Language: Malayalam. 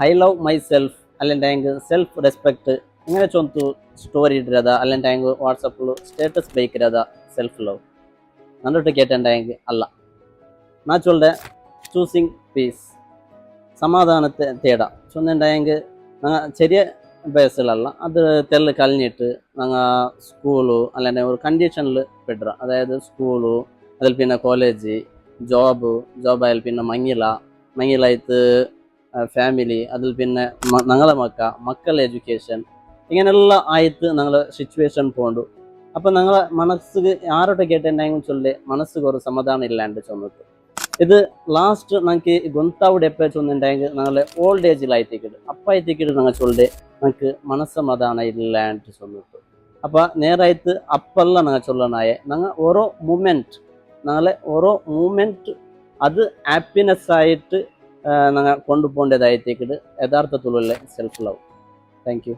ಐ ಲವ್ ಮೈ ಸೆಲ್ಫ್ ಅಲ್ಲಿಂದ ಹೆಂಗೆ ಸೆಲ್ಫ್ ರೆಸ್ಪೆಕ್ಟ್ ಹಿಂಗೆ ಚೊಂತು ಸ್ಟೋರಿ ಇಟ್ಟಿರದ ಅಲ್ಲಿಂದ ಹೆಂಗೆ ವಾಟ್ಸಪ್ಲು ಸ್ಟೇಟಸ್ ಬೈಕಿರದ ಸೆಲ್ಫ್ ಲವ್ ನನ್ನೊಟ್ಟು ಕೇಟಂಡ ಹೆಂಗೆ ಅಲ್ಲ ನಾ ಚೊಲ್ದೆ ಚೂಸಿಂಗ್ പീസ് സമാധാനത്തെ തേടാം ചൊന്നുണ്ടായെങ്കിൽ ഞങ്ങൾ ചെറിയ ബേസിലല്ല അത് തെല്ല് കളഞ്ഞിട്ട് ഞങ്ങൾ സ്കൂളു അല്ലെങ്കിൽ ഒരു കണ്ടീഷനിൽ പെടുക അതായത് സ്കൂളു അതിൽ പിന്നെ കോളേജ് ജോബായാൽ പിന്നെ മങ്ങിലായിട്ട് ഫാമിലി അതിൽ പിന്നെ ഞങ്ങളെ മക്കളുടെ എഡ്യൂക്കേഷൻ ഇങ്ങനെയെല്ലാം ആയിട്ട് ഞങ്ങൾ സിറ്റുവേഷൻ പോകണ്ടു അപ്പം ഞങ്ങളെ മനസ്സിന് ആരോട്ട് കേട്ടിട്ടുണ്ടെങ്കിൽ ചൊല്ലി മനസ്സിന് ഒരു സമാധാനം ഇല്ലാണ്ട് ചൊന്നിട്ട് ಇದು ಲಾಸ್ಟ್ ನಂಗೆ ಗೊಂತಾವುಡು ಎಪ್ಪ ಚೊಂದುಂಡೆಂಗ್ ನಾಳೆ ಓಲ್ಡ್ ಏಜ್ಲಾಯ್ತಿಕ್ಕಿಡು ಅಪ್ಪ ಐತಿಕ್ಕಿಡು ನಂಗೆ ಚೊಲ್ದೆ ನಂಗೆ ಮನಸ್ಸಮಾಧಾನ ಇಲ್ಲ ಅಂತ ಚೊಲ್ಲಿಟ್ಟು ಅಪ್ಪ ನೇರಾಯ್ತು ಅಪ್ಪಲ್ಲ ನಂಗೆ ಚೊಲ್ಲನಾಯೆ ನಂಗೆ ഓരോ മൂമെൻറ്റ് നാളെ ഓരോ മൂമെൻറ്റ് അത് ഹാപ്പിനെസ് ആയിട്ട് ഞങ്ങൾ കൊണ്ടുപോകേണ്ടതായിത്തേക്കിട് യഥാർത്ഥത്തിലുള്ള സെൽഫ് ലവ്. Thank you.